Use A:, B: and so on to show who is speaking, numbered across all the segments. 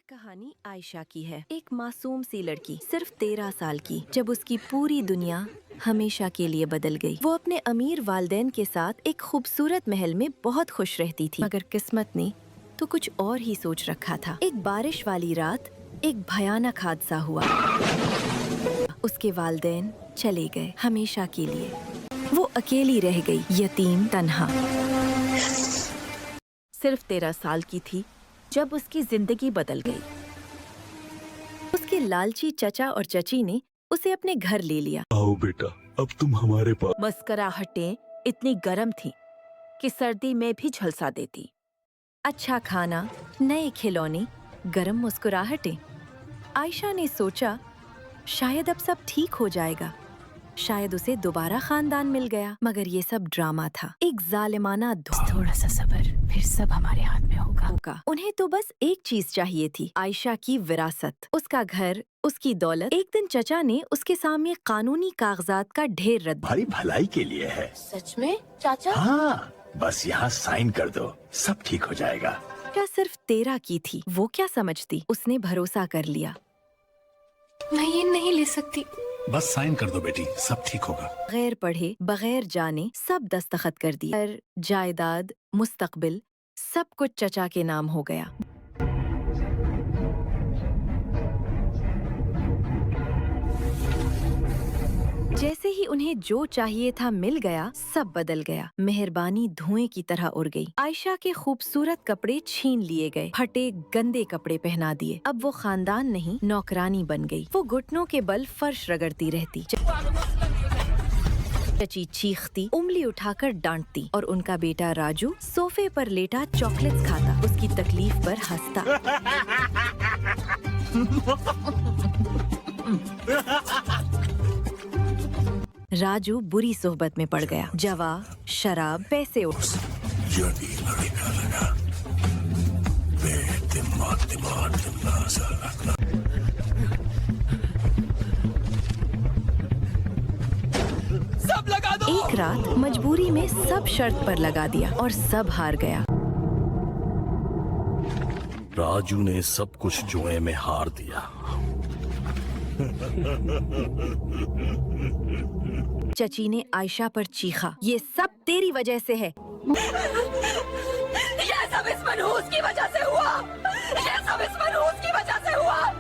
A: کہانی عائشہ کی ہے، ایک معصوم سی لڑکی صرف 13 سال کی، جب اس کی پوری دنیا ہمیشہ کے لیے بدل گئی۔ وہ اپنے امیر والدین کے ساتھ ایک خوبصورت محل میں بہت خوش رہتی تھی، مگر قسمت نے تو کچھ اور ہی سوچ رکھا تھا۔ ایک بارش والی رات ایک بھیانک حادثہ ہوا۔ اس کے والدین چلے گئے ہمیشہ کے لیے، وہ اکیلی رہ گئی، یتیم، تنہا۔ صرف 13 سال کی تھی جب اس کی زندگی بدل گئی۔ اس کے لالچی چچا اور چچی نے اسے اپنے گھر لے لیا۔
B: آؤ بیٹا، اب تم ہمارے پاس۔
A: مسکراہٹیں اتنی گرم تھیں کہ سردی میں بھی جھلسا دیتی۔ اچھا کھانا، نئے کھلونے، گرم مسکراہٹیں۔ عائشہ نے سوچا شاید اب سب ٹھیک ہو جائے گا، شاید اسے دوبارہ خاندان مل گیا، مگر یہ سب ڈرامہ تھا، ایک ظالمانہ
C: تھوڑا سا صبر، پھر سب ہمارے ہاتھ میں ہوگا۔
A: انہیں تو بس ایک چیز چاہیے تھی، عائشہ کی وراثت، اس کا گھر، اس کی دولت۔ ایک دن چچا نے اس کے سامنے قانونی کاغذات کا ڈھیر رکھ دیا۔
B: ہماری بھلائی کے لیے ہے۔
C: سچ میں چاچا؟
B: ہاں، بس یہاں سائن کر دو، سب ٹھیک ہو جائے گا۔
A: کیا صرف 13 کی تھی، وہ کیا سمجھتی؟ اس نے بھروسہ کر لیا۔
C: میں یہ نہیں لے سکتی۔
B: بس سائن کر دو بیٹی، سب ٹھیک ہوگا۔
A: بغیر پڑھے، بغیر جانے سب دستخط کر دی۔ جائیداد، مستقبل، سب کچھ چچا کے نام ہو گیا۔ جیسے ہی انہیں جو چاہیے تھا مل گیا، سب بدل گیا۔ مہربانی دھوئیں کی طرح اڑ گئی۔ عائشہ کے خوبصورت کپڑے چھین لیے گئے، پھٹے گندے کپڑے پہنا دیے۔ اب وہ خاندان نہیں، نوکرانی بن گئی۔ وہ گھٹنوں کے بل فرش رگڑتی رہتی، چچی چیختی، انگلی اٹھا کر ڈانٹتی، اور ان کا بیٹا راجو صوفے پر لیٹا چاکلیٹس کھاتا، اس کی تکلیف پر ہنستا۔ راجو بری صحبت میں پڑ گیا، جوا، شراب، پیسے ایک رات مجبوری میں سب شرط پر لگا دیا اور سب ہار گیا۔
B: راجو نے سب کچھ جوئے میں ہار دیا۔
A: چچی نے عائشہ پر چیخا، یہ سب تیری وجہ سے ہے۔
C: یہ سب اس منحوس کی وجہ سے ہوا، یہ سب اس منحوس کی وجہ سے ہوا۔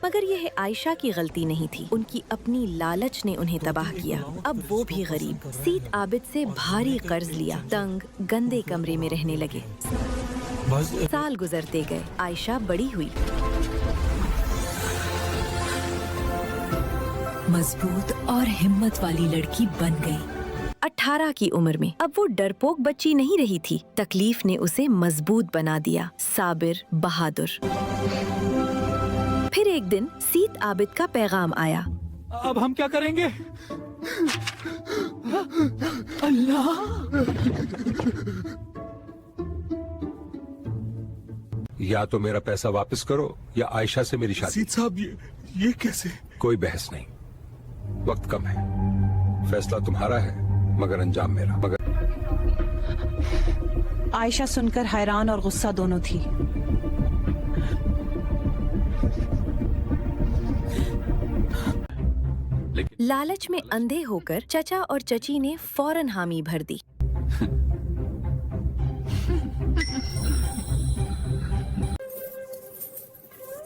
A: مگر یہ عائشہ کی غلطی نہیں تھی، ان کی اپنی لالچ نے انہیں تباہ کیا۔ اب وہ بھی غریب، سیت عابد سے بھاری قرض لیا، تنگ گندے کمرے میں رہنے لگے۔ سال گزرتے گئے، عائشہ بڑی ہوئی،
C: مضبوط اور ہمت والی لڑکی بن گئی۔
A: 18 کی عمر میں اب وہ ڈرپوک بچی نہیں رہی تھی، تکلیف نے اسے مضبوط بنا دیا، صابر، بہادر۔ پھر ایک دن سیت عابد کا پیغام آیا۔
D: اب ہم کیا کریں گے؟ اللہ!
E: یا تو میرا پیسہ واپس کرو یا عائشہ سے میری شادی۔
B: سید صاحب، یہ کیسے؟
E: کوئی بحث نہیں، وقت کم ہے، فیصلہ تمہارا ہے مگر انجام میرا۔
F: عائشہ سن کر حیران اور غصہ دونوں تھی۔
A: لالچ میں اندھے ہو کر چچا اور چچی نے فوراً حامی بھر دی۔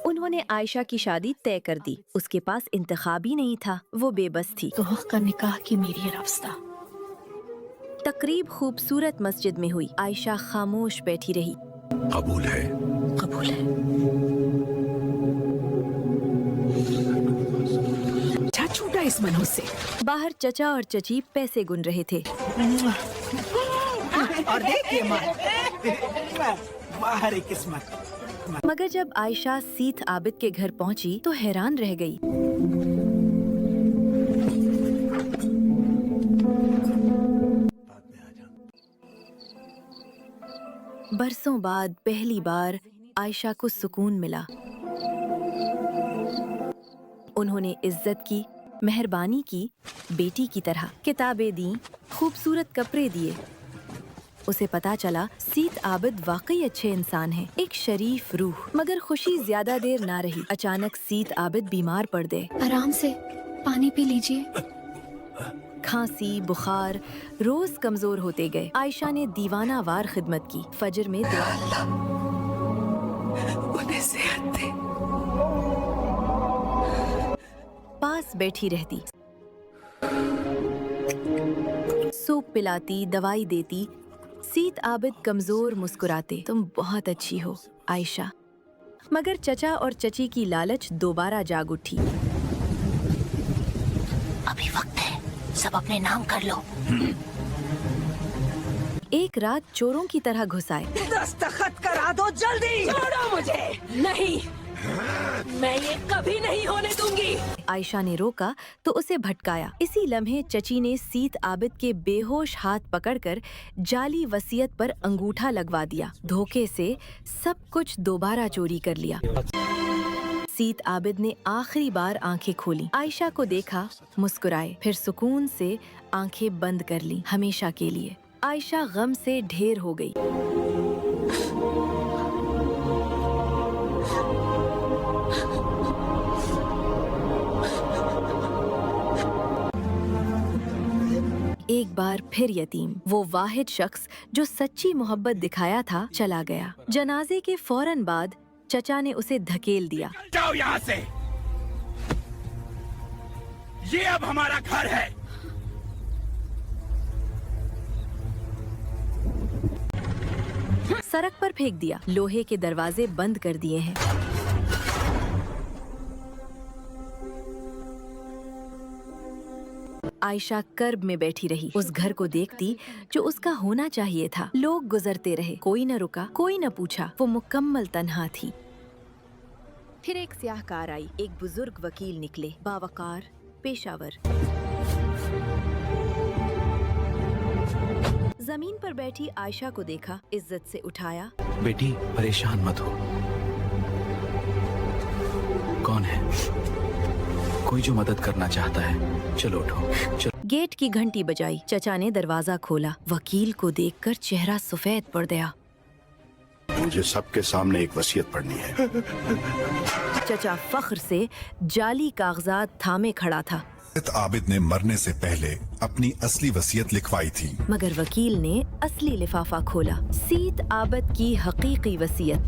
A: انہوں نے عائشہ کی شادی طے کر دی۔ اس کے پاس انتخاب ہی نہیں تھا، وہ بے بس تھی۔
C: تو حق کا نکاح کی میری راستہ۔
A: تقریب خوبصورت مسجد میں ہوئی، عائشہ خاموش بیٹھی رہی۔
B: قبول ہے۔
C: قبول ہے۔ کیا چھوٹا اس منحوس سے؟
A: باہر چچا اور چچی پیسے گن رہے تھے۔
D: اور دیکھیے باہر قسمت۔
A: مگر جب عائشہ سیت عابد کے گھر پہنچی تو حیران رہ گئی۔ برسوں بعد پہلی بار عائشہ کو سکون ملا۔ انہوں نے عزت کی، مہربانی کی، بیٹی کی طرح کتابیں دیں، خوبصورت کپڑے دیے۔ उसे पता चला सीत आबिद वाकई अच्छे इंसान हैं, एक शरीफ रूह। मगर खुशी ज्यादा देर ना रही। अचानक सीत आबिद बीमार पड़ गए।
C: आराम से पानी पी लीजिए।
A: खांसी, बुखार रोज कमजोर होते गए। आयशा ने दीवाना वार खिदमत की। फजर में दुआ
C: उन्हें सेहत दे।
A: पास बैठी रहती, सूप पिलाती, दवाई देती। सीत आबिद कमजोर मुस्कुराते, तुम बहुत अच्छी हो आयशा। मगर चचा और चची की लालच दोबारा जाग उठी।
C: अभी वक्त है, सब अपने नाम कर लो।
A: एक रात चोरों की तरह घुस आए।
C: दस्तखत करा दो जल्दी। छोड़ो मुझे। नहीं, मैं ये कभी नहीं होने दूंगी।
A: आयशा ने रोका तो उसे भटकाया। इसी लम्हे चची ने सीत आबिद के बेहोश हाथ पकड़कर जाली वसीयत पर अंगूठा लगवा दिया। धोखे से सब कुछ दोबारा चोरी कर लिया। सीत आबिद ने आखिरी बार आंखें खोली, आयशा को देखा, मुस्कुराए, फिर सुकून से आंखें बंद कर ली हमेशा के लिए। आयशा गम से ढेर हो गई। एक बार फिर यतीम, वो वाहिद शख्स जो सच्ची मोहब्बत दिखाया था, चला गया। जनाजे के फौरन बाद चचा ने उसे धकेल दिया।
B: जाओ यहाँ से, ये अब हमारा घर है।
A: सड़क पर फेंक दिया। लोहे के दरवाजे बंद कर दिए हैं। आयशा कर्ब में बैठी रही। उस घर को देखती जो उसका होना चाहिए था। लोग गुजरते रहे, कोई न रुका, कोई न पूछा। वो मुकम्मल तन्हा थी। फिर एक स्याहकार आई। एक बुजुर्ग वकील निकले, बावकार, पेशावर। जमीन पर बैठी आयशा को देखा, इज्जत से उठाया।
G: बेटी परेशान मत हो। कौन है? कोई जो मदद करना चाहता है। चलो उठो, चलो।
A: गेट की घंटी बजाई। चचा ने दरवाजा खोला। वकील को देखकर चेहरा सफेद पड़ गया।
H: मुझे सबके सामने एक वसीयत पढ़नी है।
A: चचा फख्र से जाली कागजात थामे खड़ा था।
I: सीत आबिद ने मरने से पहले अपनी असली वसीयत लिखवाई थी।
A: मगर वकील ने असली लिफाफा खोला। सीत आबिद की हकीकी वसीयत।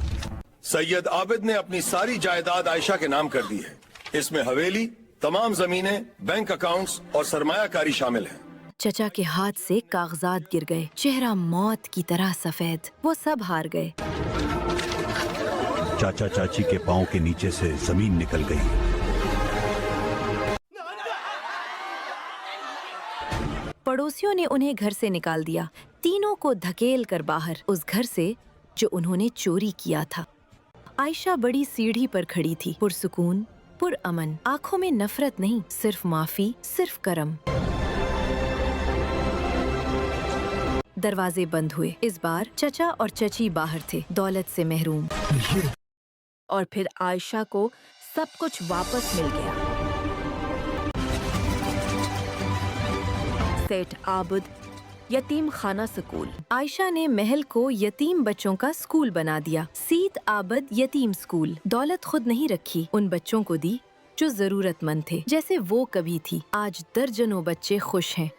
E: सैयद आबिद ने अपनी सारी जायदाद आयशा के नाम कर दी है। इसमें हवेली, तमाम जमीनें, बैंक अकाउंट्स और सरमायाकारी शामिल हैं।
A: चचा के हाथ से कागजात गिर गए। चेहरा मौत की तरह सफेद। वो सब हार गए।
H: चाचा चाची के पाँव के नीचे से जमीन निकल गई।
A: पड़ोसियों ने उन्हें घर से निकाल दिया, तीनों को धकेल कर बाहर, उस घर से जो उन्होंने चोरी किया था। आयशा बड़ी सीढ़ी पर खड़ी थी, पुरसुकून, पुरअमन, आंखों में नफरत नहीं, सिर्फ माफी, सिर्फ करम। दरवाजे बंद हुए। इस बार चचा और चची बाहर थे, दौलत से महरूम। और फिर आयशा को सब कुछ वापस मिल गया। सेठ आबिद यतीम खाना स्कूल। आयशा ने महल को यतीम बच्चों का स्कूल बना दिया। सीत आबिद यतीम स्कूल। दौलत खुद नहीं रखी, उन बच्चों को दी जो जरूरतमंद थे, जैसे वो कभी थी। आज दर्जनों बच्चे खुश हैं,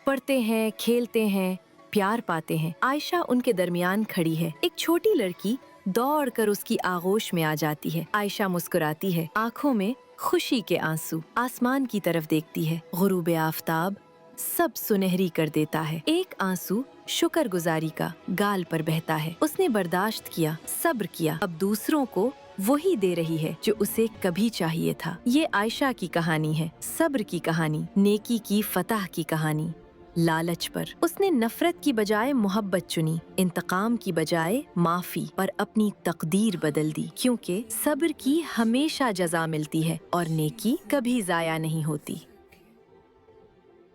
A: पढ़ते हैं, खेलते हैं, प्यार पाते हैं। आयशा उनके दरमियान खड़ी है। एक छोटी लड़की दौड़ कर उसकी आगोश में आ जाती है। आयशा मुस्कुराती है, आंखों में खुशी के आंसू। आसमान की तरफ देखती है। गुरूब आफताब सब सुनहरी कर देता है। एक आंसू शुक्रगुजारी का गाल पर बहता है। उसने बर्दाश्त किया, सब्र किया। अब दूसरों को वही दे रही है जो उसे कभी चाहिए था। ये आयशा की कहानी है, सब्र की कहानी, नेकी की फतह की कहानी। लालच पर उसने नफरत की बजाय मोहब्बत चुनी, इंतकाम की बजाय माफी, पर अपनी तकदीर बदल दी। क्योंकि सब्र की हमेशा जजा मिलती है और नेकी कभी जाया नहीं होती।